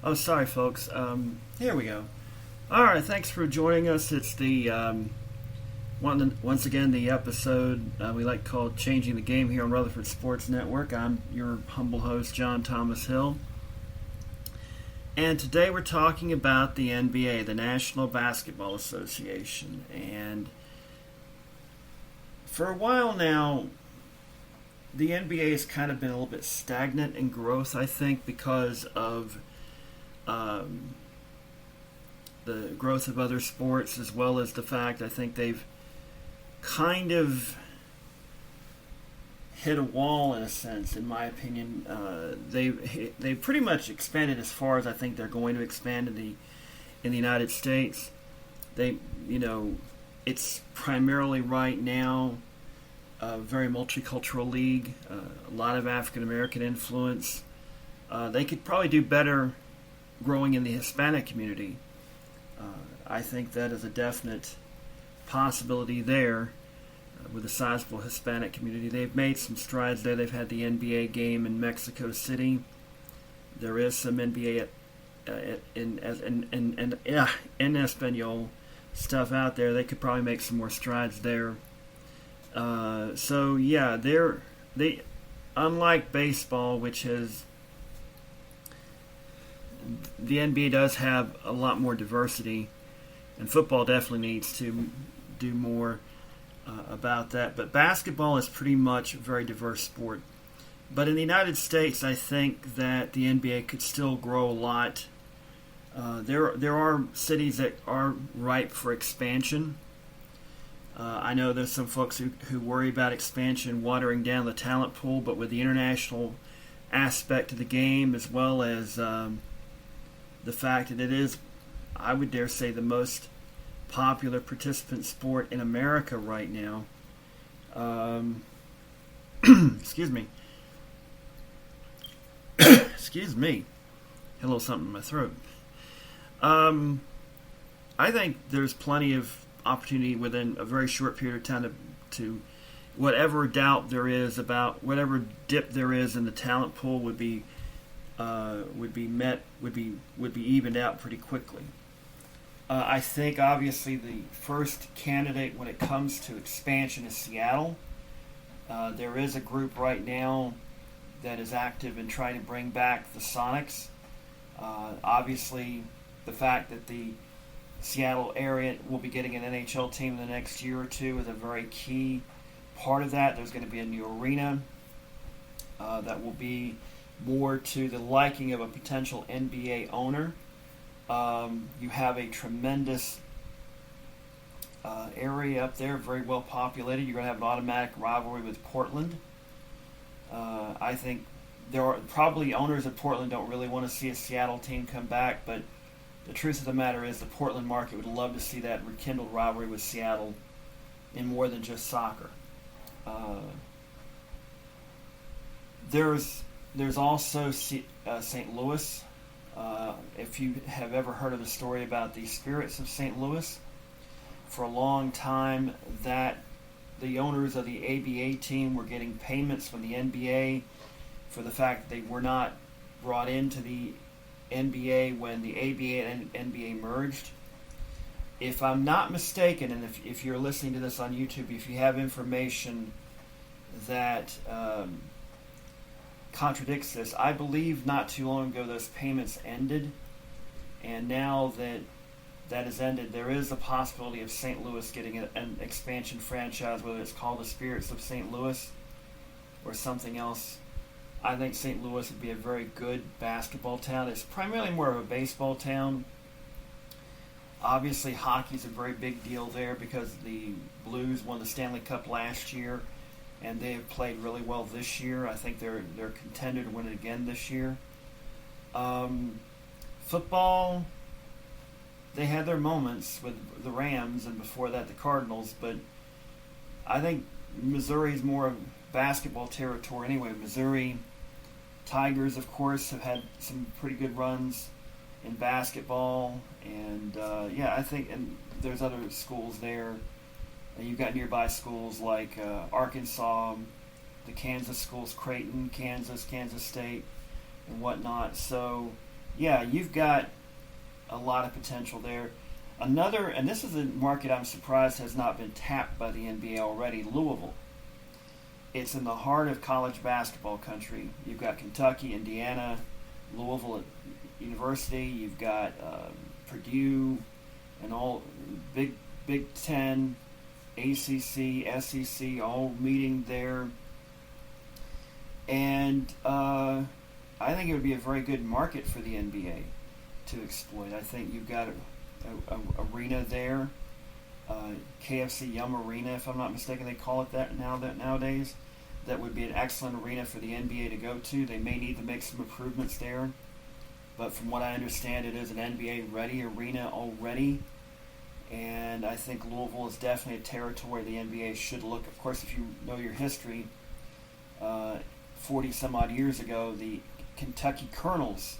Oh, sorry, folks. Here we go. All right, thanks for joining us. It's the once again the episode we like to call "Changing the Game" here on Rutherford Sports Network. I'm your humble host, John Thomas Hill, and today we're talking about the NBA, the National Basketball Association, and for a while now, the NBA has kind of been a little bit stagnant in growth, I think, because of the growth of other sports, as well as the fact I think they've kind of hit a wall in a sense, in my opinion. They've pretty much expanded as far as I think they're going to expand in the United States. It's primarily right now a very multicultural league, a lot of African American influence. They could probably do better growing in the Hispanic community. I think that is a definite possibility there with a sizable Hispanic community. They've made some strides there. They've had the NBA game in Mexico City. There is some NBA in Espanol stuff out there. They could probably make some more strides there. They unlike baseball, which has the NBA does have a lot more diversity, and football definitely needs to do more about that. But basketball is pretty much a very diverse sport. But in the United States, I think that the NBA could still grow a lot. There are cities that are ripe for expansion. I know there's some folks who worry about expansion watering down the talent pool, but with the international aspect of the game, as well as the fact that it is, I would dare say, the most popular participant sport in America right now. Excuse me. Excuse me. Had a little something in my throat. I think there's plenty of opportunity within a very short period of time to whatever doubt there is about whatever dip there is in the talent pool would be evened out pretty quickly. I think obviously the first candidate when it comes to expansion is Seattle. There is a group right now that is active in trying to bring back the Sonics. Obviously, the fact that the Seattle area will be getting an NHL team in the next year or two is a very key part of that. There's going to be a new arena that will be more to the liking of a potential NBA owner. You have a tremendous area up there, very well populated. You're going to have an automatic rivalry with Portland. I think there are probably owners of Portland don't really want to see a Seattle team come back, but the truth of the matter is the Portland market would love to see that rekindled rivalry with Seattle in more than just soccer. There's also St. Louis. If you have ever heard of the story about the Spirits of St. Louis, for a long time that the owners of the ABA team were getting payments from the NBA for the fact that they were not brought into the NBA when the ABA and NBA merged. If I'm not mistaken, and if you're listening to this on YouTube, if you have information that contradicts this, I believe not too long ago those payments ended, and now that has ended, there is a possibility of St. Louis getting an expansion franchise, whether it's called the Spirits of St. Louis or something else. I think St. Louis would be a very good basketball town. It's primarily more of a baseball town. Obviously, hockey's a very big deal there because the Blues won the Stanley Cup last year, and they have played really well this year. I think they're a contender to win it again this year. Football, they had their moments with the Rams and before that the Cardinals, but I think Missouri's more of basketball territory anyway. Missouri Tigers, of course, have had some pretty good runs in basketball, and I think, and there's other schools there. And you've got nearby schools like Arkansas, the Kansas schools, Creighton, Kansas State, and whatnot. So yeah, you've got a lot of potential there. Another, and this is a market I'm surprised has not been tapped by the NBA already, Louisville. It's in the heart of college basketball country. You've got Kentucky, Indiana, Louisville University. You've got Purdue, and all Big Ten, ACC, SEC, all meeting there. And I think it would be a very good market for the NBA to exploit. I think you've got a arena there, KFC Yum Arena, if I'm not mistaken, they call it that nowadays. That would be an excellent arena for the NBA to go to. They may need to make some improvements there, but from what I understand, it is an NBA-ready arena already. And I think Louisville is definitely a territory the NBA should look. Of course, if you know your history, 40 some odd years ago, the Kentucky Colonels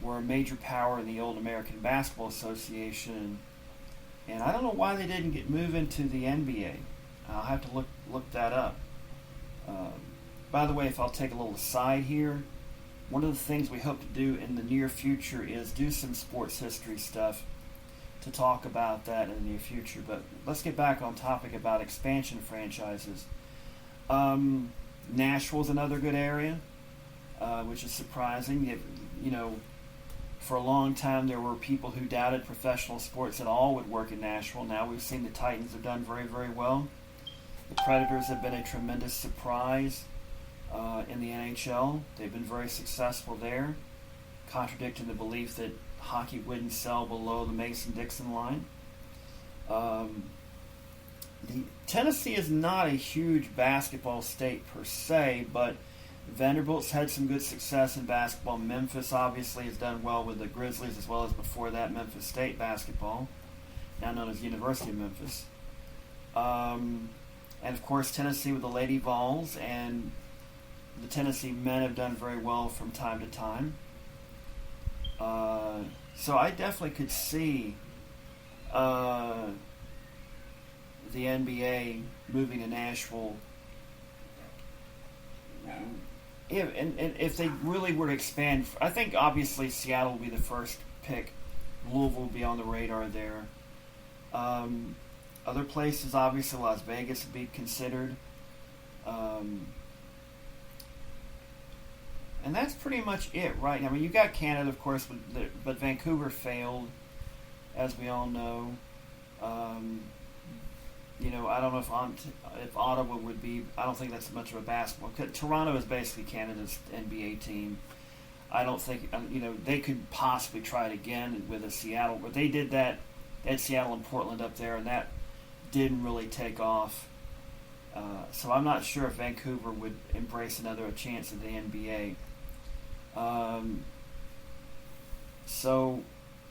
were a major power in the old American Basketball Association, and I don't know why they didn't move into the NBA. I'll have to look that up. By the way, if I'll take a little aside here, one of the things we hope to do in the near future is do some sports history stuff to talk about that in the near future. But let's get back on topic about expansion franchises. Nashville's another good area, which is surprising. For a long time there were people who doubted professional sports at all would work in Nashville. Now we've seen the Titans have done very, very well. The Predators have been a tremendous surprise in the NHL. They've been very successful there, contradicting the belief that hockey wouldn't sell below the Mason-Dixon line. Tennessee is not a huge basketball state per se, but Vanderbilt's had some good success in basketball. Memphis obviously has done well with the Grizzlies, as well as before that Memphis State basketball, now known as University of Memphis. And of course Tennessee with the Lady Vols, and the Tennessee men have done very well from time to time. So I definitely could see the NBA moving to Nashville. If they really were to expand, I think obviously Seattle will be the first pick. Louisville will be on the radar there. Other places, obviously Las Vegas would be considered. And that's pretty much it, right? I mean, you got Canada, of course, but Vancouver failed, as we all know. I don't know if Ottawa would be. I don't think that's much of a basketball. Toronto is basically Canada's NBA team. I don't think they could possibly try it again with a Seattle, but they did that. They had Seattle and Portland up there, and that didn't really take off. So I'm not sure if Vancouver would embrace another chance at the NBA. And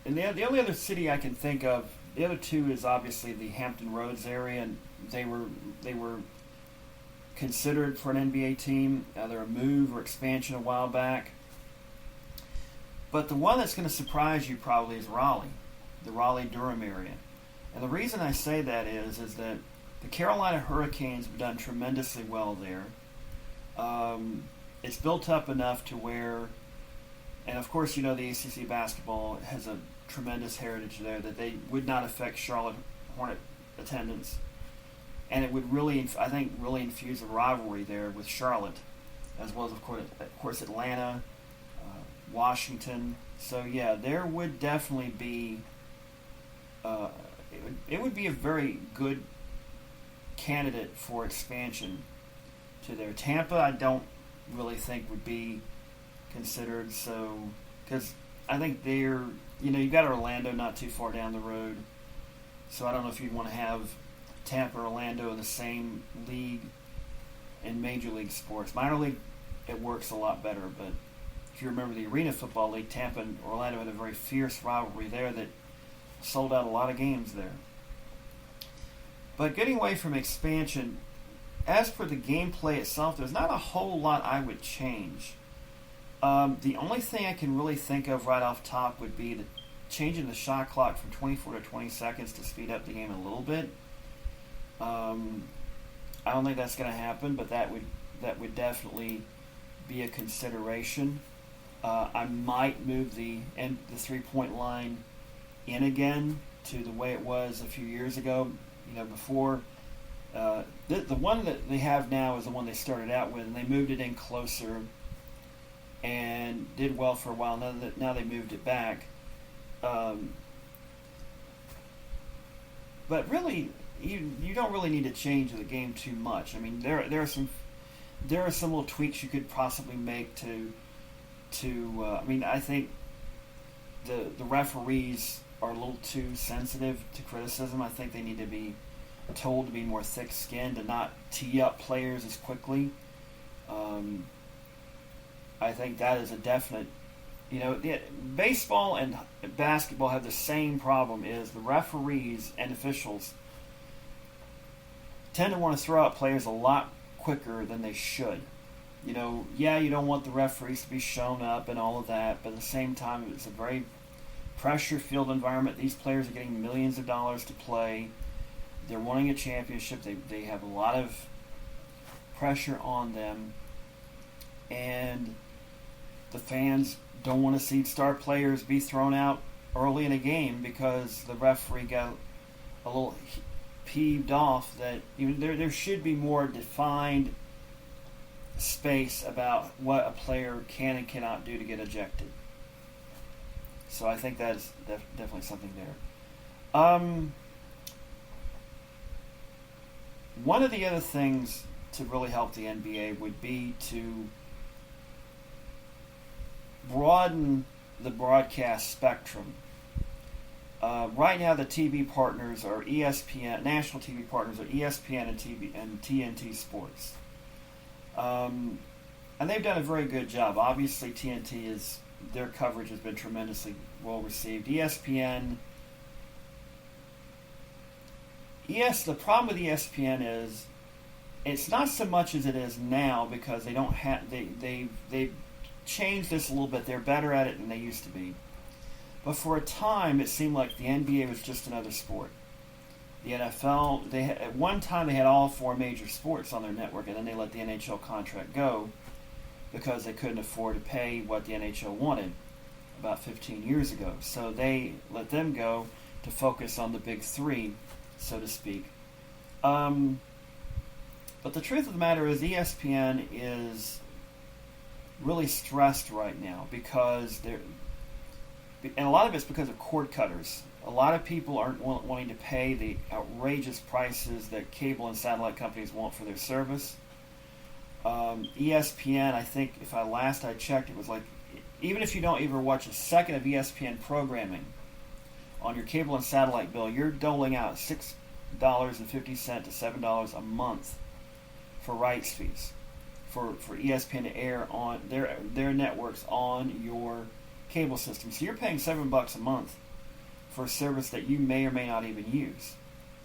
the only other city I can think of, the other two is obviously the Hampton Roads area, and they were considered for an NBA team, either a move or expansion a while back. But the one that's going to surprise you probably is Raleigh, the Raleigh-Durham area. And the reason I say that is that the Carolina Hurricanes have done tremendously well there. It's built up enough to where, and of course, the ACC basketball has a tremendous heritage there, that they would not affect Charlotte Hornet attendance. And it would really, I think, really infuse a rivalry there with Charlotte, as well as, of course Atlanta, Washington. So, yeah, there would definitely be, it would be a very good candidate for expansion to there. Tampa, I don't really think would be considered, so, because I think they're, you got Orlando not too far down the road, so I don't know if you'd want to have Tampa or Orlando in the same league in Major League sports. Minor league, it works a lot better, but if you remember the Arena Football League, Tampa and Orlando had a very fierce rivalry there that sold out a lot of games there. But getting away from expansion, as for the gameplay itself, there's not a whole lot I would change. The only thing I can really think of right off top would be changing the shot clock from 24 to 20 seconds to speed up the game a little bit. I don't think that's going to happen, but that would definitely be a consideration. I might move the 3-point line in again to the way it was a few years ago. Before the one that they have now is the one they started out with, and they moved it in closer and did well for a while. Now they moved it back. But really, you don't really need to change the game too much. I mean, there are some little tweaks you could possibly make to. I think the referees are a little too sensitive to criticism. I think they need to be told to be more thick-skinned and not tee up players as quickly. I think that is a definite. Baseball and basketball have the same problem: is the referees and officials tend to want to throw out players a lot quicker than they should. You don't want the referees to be shown up and all of that, but at the same time, it's a very pressure-filled environment. These players are getting millions of dollars to play. They're winning a championship. They have a lot of pressure on them, and the fans don't want to see star players be thrown out early in a game because the referee got a little peeved off. That there should be more defined space about what a player can and cannot do to get ejected. So I think that's definitely something there. One of the other things to really help the NBA would be to broaden the broadcast spectrum. Right now, the TV partners are ESPN. National TV partners are ESPN and TNT Sports. And they've done a very good job. Obviously, their coverage has been tremendously well received. ESPN. The problem with ESPN is it's not so much as it is now because they don't have they've changed this a little bit. They're better at it than they used to be. But for a time, it seemed like the NBA was just another sport. The NFL, at one time they had all 4 major sports on their network, and then they let the NHL contract go because they couldn't afford to pay what the NHL wanted about 15 years ago. So they let them go to focus on the big 3, so to speak. But the truth of the matter is ESPN is really stressed right now because and a lot of it's because of cord cutters. A lot of people aren't wanting to pay the outrageous prices that cable and satellite companies want for their service. ESPN, I think, if I checked, it was like, even if you don't even watch a second of ESPN programming on your cable and satellite bill, you're doling out $6.50 to $7 a month for rights fees for ESPN to air on their networks on your cable system. So you're paying $7 a month for a service that you may or may not even use.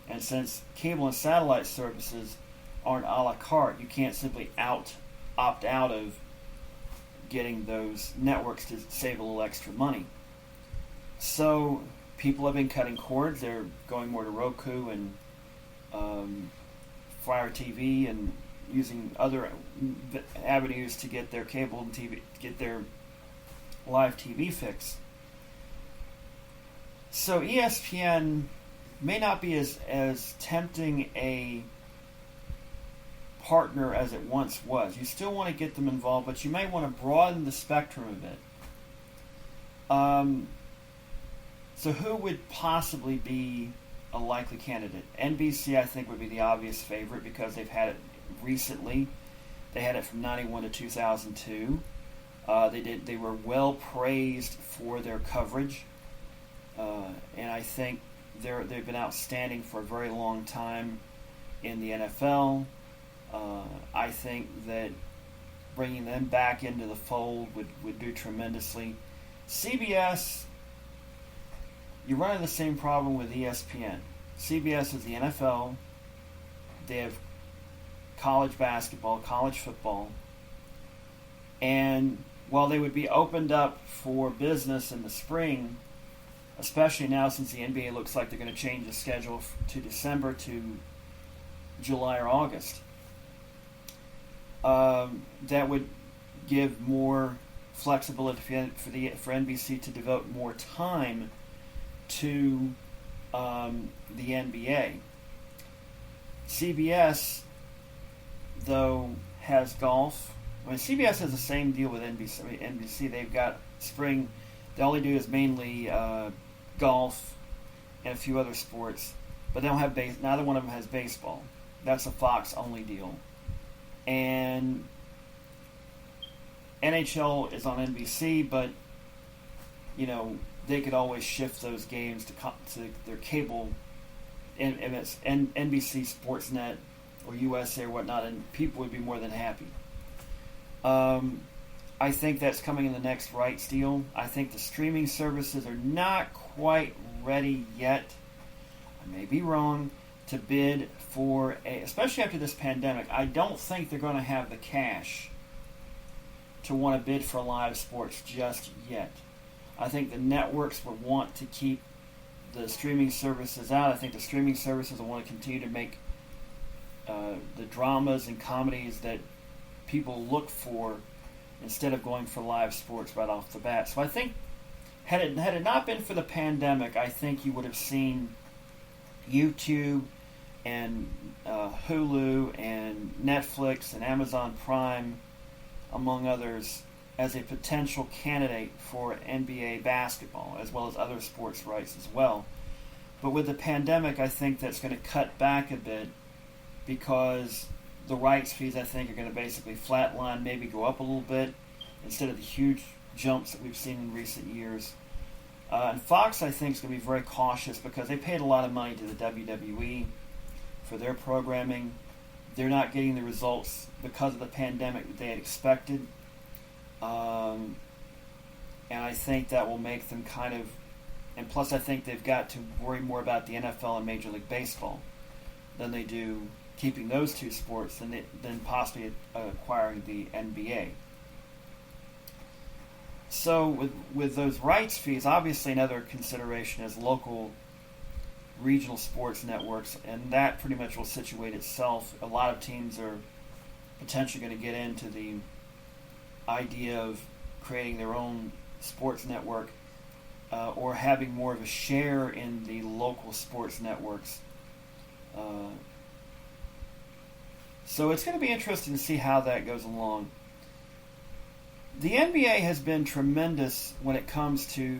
And since cable and satellite services aren't a la carte, you can't simply opt out of getting those networks to save a little extra money. So people have been cutting cords. They're going more to Roku and Fire TV and using other avenues to get their cable and TV, get their live TV fix. So ESPN may not be as tempting a partner as it once was. You still want to get them involved, but you may want to broaden the spectrum a bit. So who would possibly be a likely candidate? NBC, I think, would be the obvious favorite because they've had it recently. They had it from 91 to 2002. They were well praised for their coverage. And I think they've been outstanding for a very long time in the NFL. I think that bringing them back into the fold would do tremendously. CBS, you're running the same problem with ESPN. CBS is the NFL. They have college basketball, college football. And while they would be opened up for business in the spring, especially now since the NBA looks like they're going to change the schedule to December to July or August, that would give more flexibility for NBC to devote more time to the NBA. CBS, though, has golf. I mean, CBS has the same deal with NBC. NBC, they've got spring. They only do is mainly golf and a few other sports, but they don't have neither one of them has baseball. That's a Fox only deal. And NHL is on NBC, but they could always shift those games to their cable, and it's NBC Sportsnet or USA or whatnot, and people would be more than happy. I think that's coming in the next rights deal. I think the streaming services are not quite ready yet, I may be wrong, to bid for especially after this pandemic. I don't think they're going to have the cash to want to bid for live sports just yet. I think the networks would want to keep the streaming services out. I think the streaming services will want to continue to make the dramas and comedies that people look for instead of going for live sports right off the bat. So I think had it not been for the pandemic, I think you would have seen YouTube and Hulu and Netflix and Amazon Prime, among others, as a potential candidate for NBA basketball, as well as other sports rights as well. But with the pandemic, I think that's going to cut back a bit because the rights fees, I think, are going to basically flatline, maybe go up a little bit instead of the huge jumps that we've seen in recent years. And Fox, I think, is going to be very cautious because they paid a lot of money to the WWE for their programming. They're not getting the results because of the pandemic that they had expected. And I think that will make them kind of... And plus, I think they've got to worry more about the NFL and Major League Baseball than they do keeping those two sports than possibly acquiring the NBA. So with those rights fees, obviously another consideration is local regional sports networks, and that pretty much will situate itself. A lot of teams are potentially going to get into the idea of creating their own sports network or having more of a share in the local sports networks. So it's going to be interesting to see how that goes along. The NBA has been tremendous when it comes to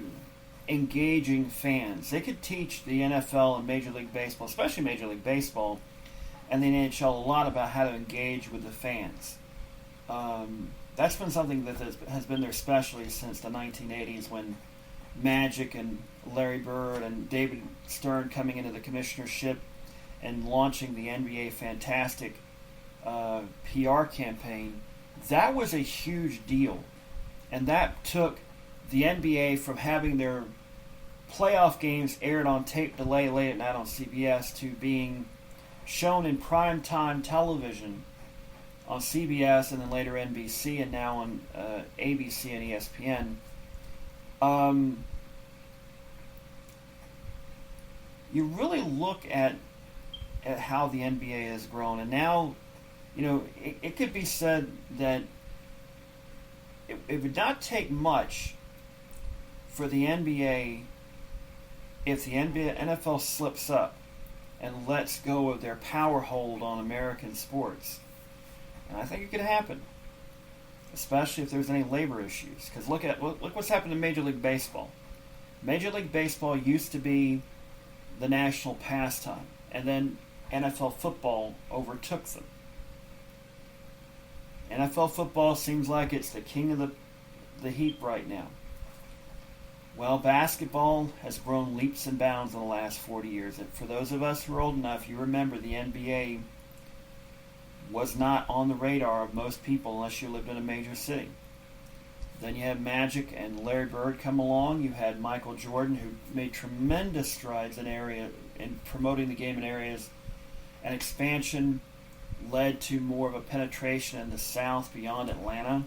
engaging fans. They could teach the NFL and Major League Baseball, especially Major League Baseball, and the NHL a lot about how to engage with the fans. That's been something that has been their specialty since the 1980s when Magic and Larry Bird and David Stern coming into the commissionership and launching the NBA Fantastic PR campaign. That was a huge deal, and that took the NBA from having their playoff games aired on tape delay late at night on CBS to being shown in primetime television on CBS and then later NBC and now on ABC and ESPN. You really look at how the NBA has grown, and now, it could be said that it would not take much for the NBA if the NFL slips up and lets go of their power hold on American sports. And I think it could happen, especially if there's any labor issues. Because look what's happened to Major League Baseball. Major League Baseball used to be the national pastime, and then NFL football overtook them. NFL football seems like it's the king of the heap right now. Well, basketball has grown leaps and bounds in the last 40 years. And for those of us who are old enough, you remember the NBA was not on the radar of most people unless you lived in a major city. Then you had Magic and Larry Bird come along. You had Michael Jordan, who made tremendous strides in promoting the game in areas. And expansion led to more of a penetration in the South beyond Atlanta.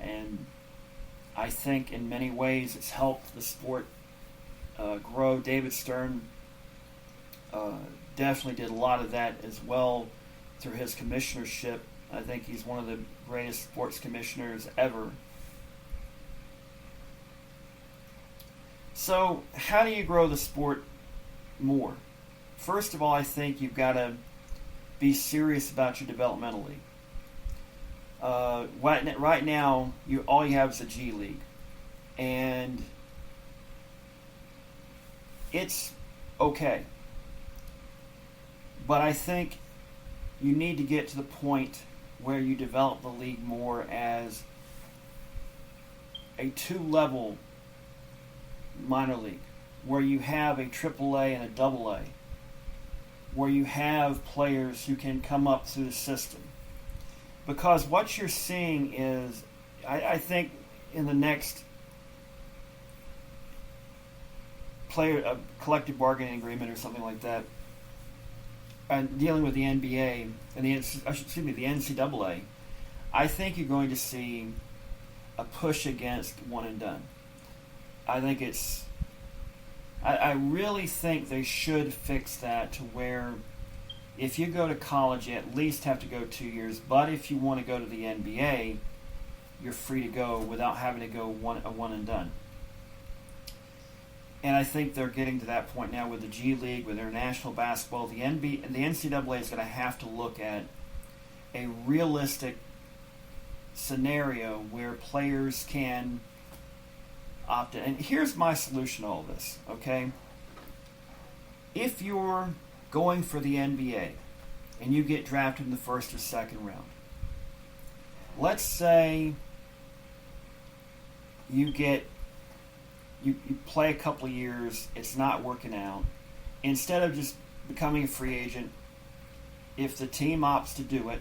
And I think in many ways it's helped the sport grow. David Stern definitely did a lot of that as well through his commissionership. I think he's one of the greatest sports commissioners ever So, how do you grow the sport more? First of all, I think you've got to be serious about your developmental league. Right now, all you have is a G League, and it's okay. But I think you need to get to the point where you develop the league more as a two-level minor league, where you have a AAA and a AA, where you have players who can come up through the system. Because what you're seeing is, I think in the next collective bargaining agreement or something like that, dealing with the NBA and the NCAA, I think you're going to see a push against one and done. I really think they should fix that to where if you go to college, you at least have to go 2 years. But if you want to go to the NBA, you're free to go without having to go a one and done. And I think they're getting to that point now with the G League, with international basketball. The NCAA is going to have to look at a realistic scenario where players can opt in. And here's my solution to all this, okay? If you're going for the NBA and you get drafted in the first or second round, let's say you play a couple of years, it's not working out. Instead of just becoming a free agent, if the team opts to do it,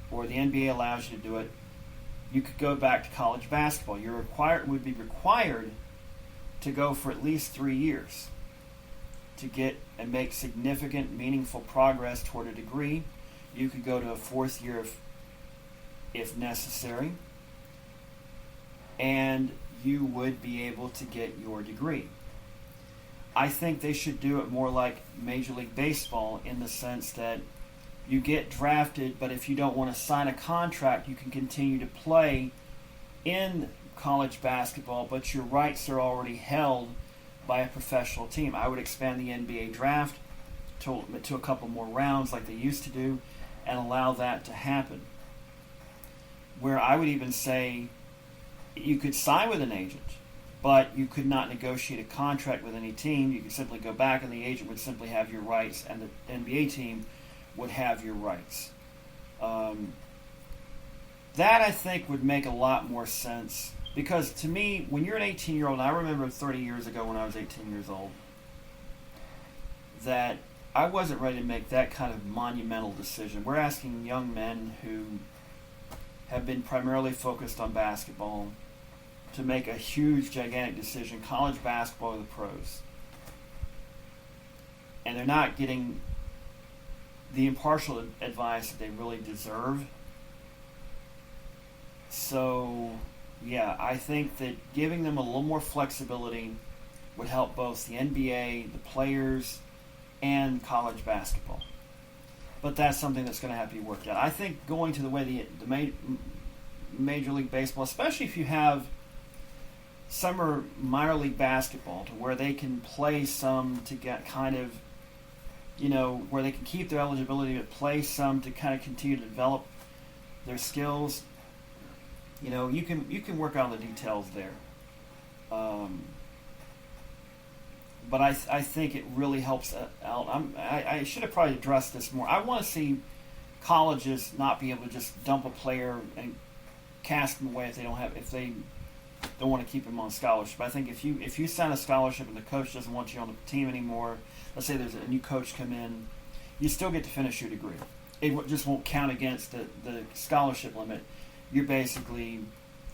or the NBA allows you to do it, you could go back to college basketball. You would be required to go for at least 3 years to get and make significant, meaningful progress toward a degree. You could go to a fourth year if necessary, and you would be able to get your degree. I think they should do it more like Major League Baseball in the sense that you get drafted, but if you don't want to sign a contract, you can continue to play in college basketball, but your rights are already held by a professional team. I would expand the NBA draft to a couple more rounds like they used to do and allow that to happen. Where I would even say you could sign with an agent, but you could not negotiate a contract with any team. You could simply go back and the agent would simply have your rights and the NBA team would have your rights. That, I think, would make a lot more sense. Because to me, when you're an 18-year-old, and I remember 30 years ago when I was 18 years old, that I wasn't ready to make that kind of monumental decision. We're asking young men who have been primarily focused on basketball to make a huge, gigantic decision, college basketball or the pros. And they're not getting the impartial advice that they really deserve. So, yeah, I think that giving them a little more flexibility would help both the NBA, the players, and college basketball. But that's something that's going to have to be worked out. I think going to the way the Major League Baseball, especially if you have summer minor league basketball to where they can play some to get kind of, where they can keep their eligibility to play some to kind of continue to develop their skills. You can work on the details there. But I think it really helps out. I should have probably addressed this more. I want to see colleges not be able to just dump a player and cast them away if they don't want to keep him on scholarship. I think if you sign a scholarship and the coach doesn't want you on the team anymore, let's say there's a new coach come in, you still get to finish your degree. It just won't count against the scholarship limit. You're basically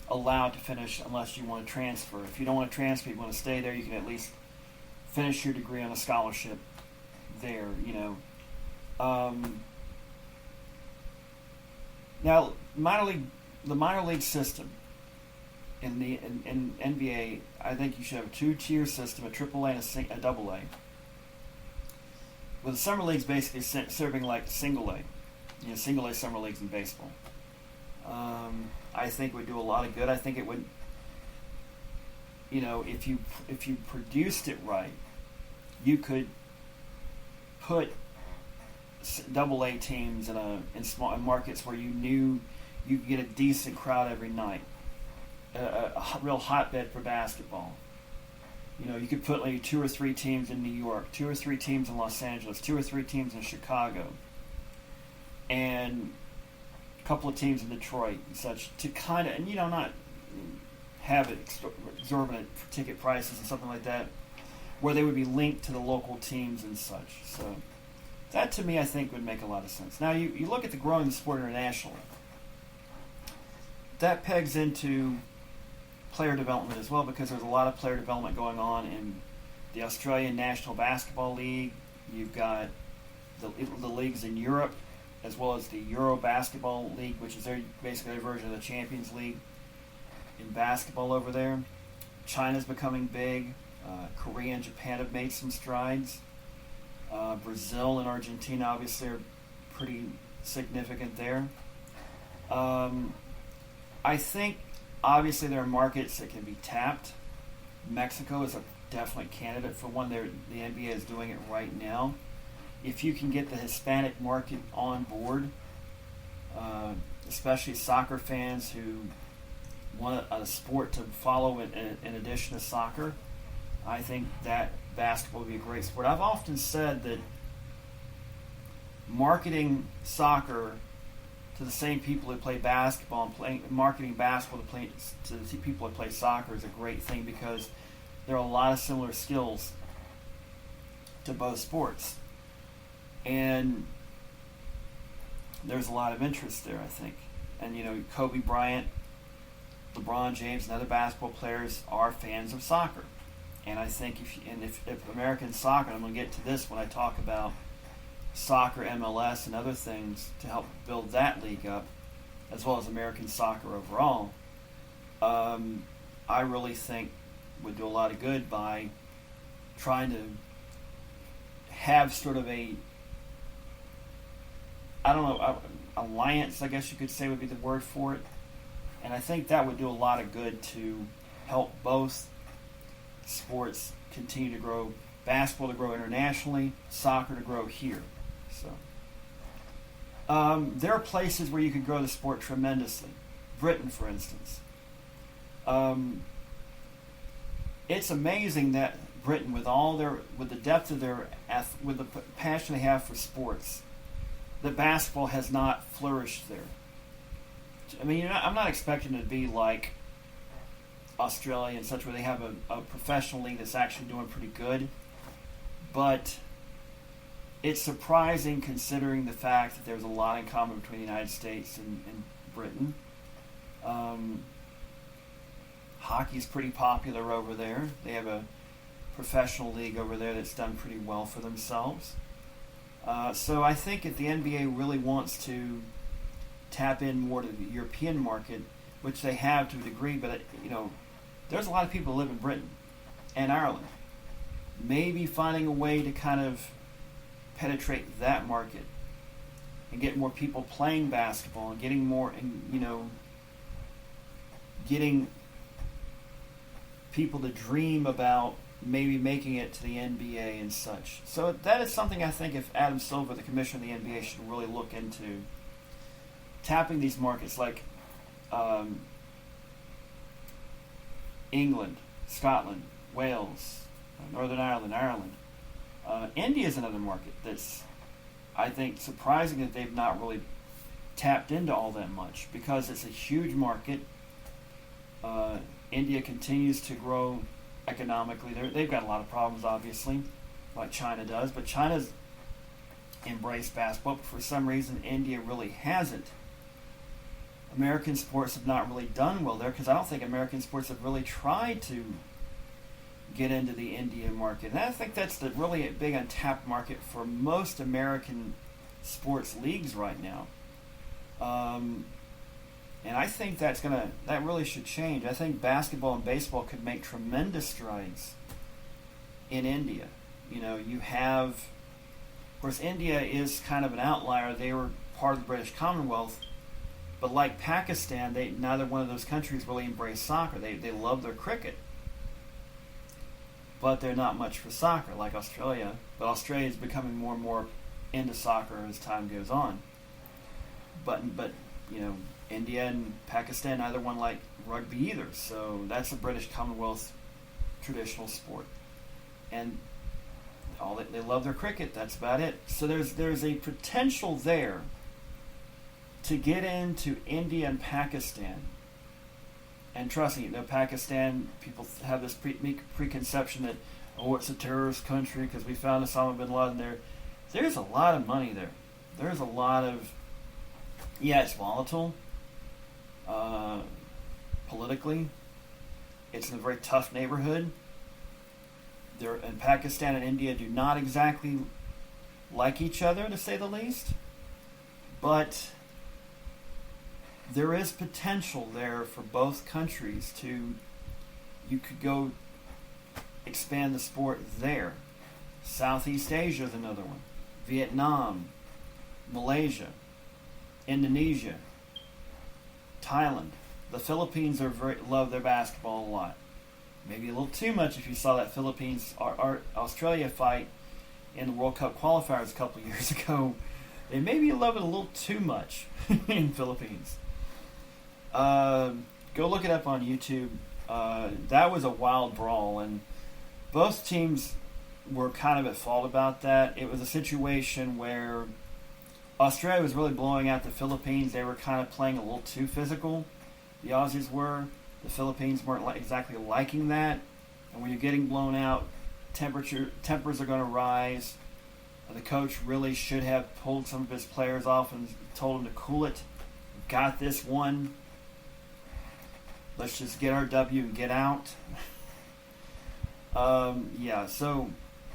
allowed to finish unless you want to transfer. If you don't want to transfer, you want to stay there, you can at least finish your degree on a scholarship there, Now, the minor league system in NBA, I think you should have a two-tier system, a AAA and a AA. With the summer leagues basically serving like single A, single A summer leagues in baseball. I think would do a lot of good. I think it would if you produced it right, you could put double A teams in small markets where you knew you could get a decent crowd every night, a real hotbed for basketball. You could put like 2 or 3 teams in New York, 2 or 3 teams in Los Angeles, 2 or 3 teams in Chicago, and a couple of teams in Detroit and such to kind of, and not have exorbitant ticket prices and something like that, where they would be linked to the local teams and such. So that, to me, I think would make a lot of sense. Now, you look at the growing the sport internationally. That pegs into player development as well, because there's a lot of player development going on in the Australian National Basketball League. You've got the leagues in Europe, as well as the Euro Basketball League, which is basically their version of the Champions League in basketball over there. China's becoming big. Korea and Japan have made some strides. Brazil and Argentina obviously are pretty significant there. I think obviously there are markets that can be tapped. Mexico is a definite candidate for one. The NBA is doing it right now. If you can get the Hispanic market on board, especially soccer fans who want a sport to follow in addition to soccer, I think that basketball would be a great sport. I've often said that marketing soccer to the same people who play basketball and marketing basketball to the people who play soccer is a great thing, because there are a lot of similar skills to both sports. And there's a lot of interest there, I think. And, Kobe Bryant, LeBron James, and other basketball players are fans of soccer. And I think if American soccer, and I'm going to get to this when I talk about soccer, MLS, and other things to help build that league up, as well as American soccer overall, I really think would do a lot of good by trying to have sort of alliance, I guess you could say would be the word for it. And I think that would do a lot of good to help both sports continue to grow, basketball to grow internationally, soccer to grow here. So there are places where you can grow the sport tremendously. Britain, for instance. It's amazing that Britain, with the depth of with the passion they have for sports, that basketball has not flourished there. I mean, I'm not expecting it to be like Australia and such, where they have a professional league that's actually doing pretty good. But it's surprising, considering the fact that there's a lot in common between the United States and Britain. Hockey's pretty popular over there. They have a professional league over there that's done pretty well for themselves. So I think if the NBA really wants to tap in more to the European market, which they have to a degree, but there's a lot of people who live in Britain and Ireland. Maybe finding a way to kind of penetrate that market and get more people playing basketball and getting more, and getting people to dream about maybe making it to the NBA and such. So that is something I think if Adam Silver, the commissioner of the NBA, should really look into, tapping these markets like England, Scotland, Wales, Northern Ireland, Ireland. India is another market that's, I think, surprising that they've not really tapped into all that much, because it's a huge market. India continues to grow economically. They've got a lot of problems, obviously, like China does, but China's embraced basketball, but for some reason India really hasn't. American sports have not really done well there, because I don't think American sports have really tried to get into the Indian market. And I think that's the really big untapped market for most American sports leagues right now. And I think that really should change. I think basketball and baseball could make tremendous strides in India. You have, of course, India is kind of an outlier. They were part of the British Commonwealth, but like Pakistan, neither one of those countries really embraced soccer. They love their cricket. but they're not much for soccer like Australia. But Australia is becoming more and more into soccer as time goes on. But India and Pakistan, neither one like rugby either. So that's a British Commonwealth traditional sport, and they love their cricket. That's about it. So there's a potential there to get into India and Pakistan. And trust me, Pakistan people have this preconception that it's a terrorist country because we found Osama bin Laden there. There's a lot of money there. There's a lot of it's volatile politically. It's in a very tough neighborhood. And Pakistan and India do not exactly like each other, to say the least. But there is potential there for both countries you could go expand the sport there. Southeast Asia is another one. Vietnam, Malaysia, Indonesia, Thailand. The Philippines love their basketball a lot. Maybe a little too much if you saw that Philippines-Australia fight in the World Cup qualifiers a couple years ago. They maybe love it a little too much in Philippines. Go look it up on YouTube. That was a wild brawl, and both teams were kind of at fault about that. It was a situation where Australia was really blowing out the Philippines. They were kind of playing a little too physical. The Aussies were. The Philippines weren't exactly liking that. And when you're getting blown out, tempers are going to rise. The coach really should have pulled some of his players off and told them to cool it. Got this one. Let's just get our W and get out. So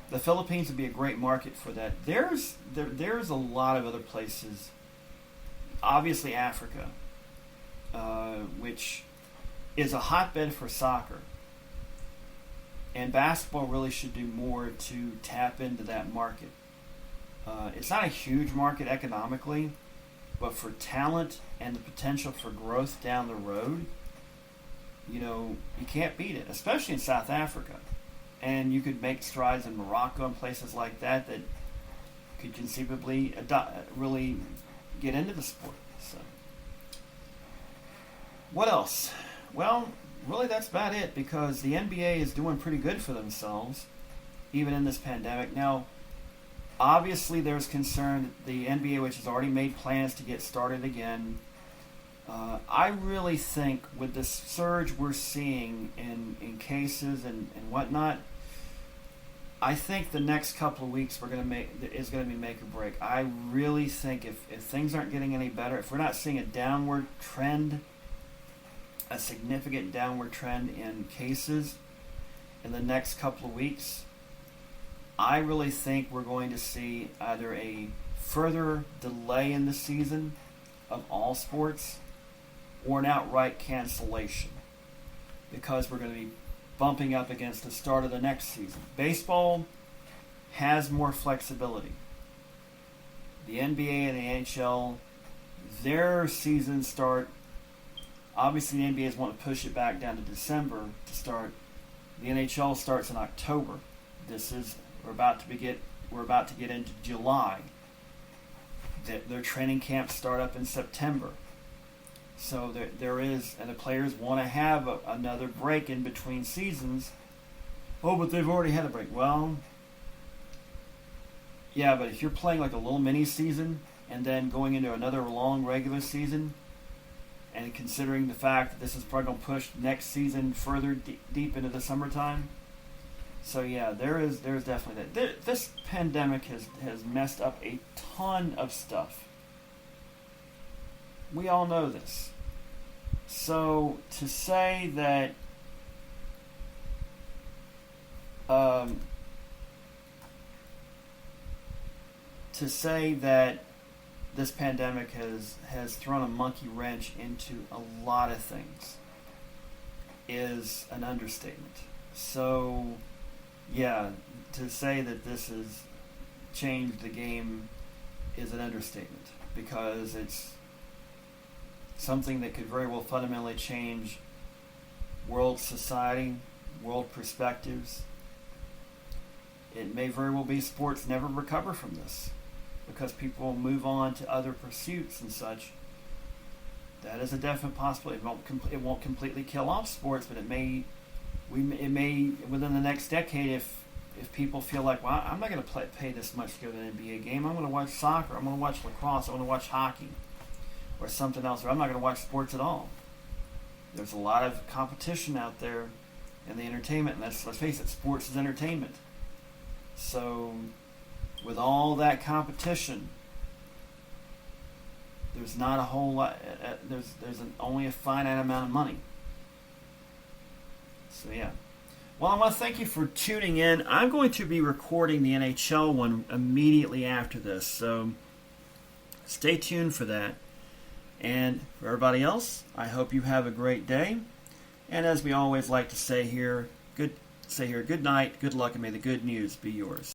the Philippines would be a great market for that. There's a lot of other places. Obviously Africa, which is a hotbed for soccer. And basketball really should do more to tap into that market. It's not a huge market economically, but for talent and the potential for growth down the road, you can't beat it, especially in South Africa. And you could make strides in Morocco and places like that could conceivably really get into the sport. So, what else? Well, really that's about it, because the NBA is doing pretty good for themselves, even in this pandemic. Now, obviously there's concern that the NBA, which has already made plans to get started again, I really think with the surge we're seeing in cases and whatnot, I think the next couple of weeks is going to be make or break. I really think if things aren't getting any better, if we're not seeing a downward trend, a significant downward trend in cases in the next couple of weeks, I really think we're going to see either a further delay in the season of all sports or an outright cancellation, because we're going to be bumping up against the start of the next season. Baseball has more flexibility. The NBA and the NHL, their seasons start. Obviously, the NBA want to push it back down to December to start. The NHL starts in October. We're about to get into July. Their training camps start up in September. So there is, and the players want to have another break in between seasons. Oh, but they've already had a break. Well, yeah, but if you're playing like a little mini season and then going into another long regular season, and considering the fact that this is probably going to push next season further deep into the summertime. So yeah, there's definitely that. This pandemic has messed up a ton of stuff. We all know this. So to say that this pandemic has thrown a monkey wrench into a lot of things is an understatement. So yeah, to say that this has changed the game is an understatement, because it's something that could very well fundamentally change world society, world perspectives, it may very well be sports never recover from this because people move on to other pursuits and such. That is a definite possibility. It won't completely kill off sports, but it may within the next decade, if people feel like, well, I'm not going to pay this much to go to an NBA game. I'm going to watch soccer. I'm going to watch lacrosse. I'm going to watch hockey or something else. Or I'm not going to watch sports at all. There's a lot of competition out there in the entertainment. And let's face it, sports is entertainment. So with all that competition, there's not a whole lot. Only a finite amount of money. So yeah. Well, I want to thank you for tuning in. I'm going to be recording the NHL one immediately after this, so stay tuned for that. And for everybody else, I hope you have a great day. And as we always like to say here, good night, good luck, and may the good news be yours.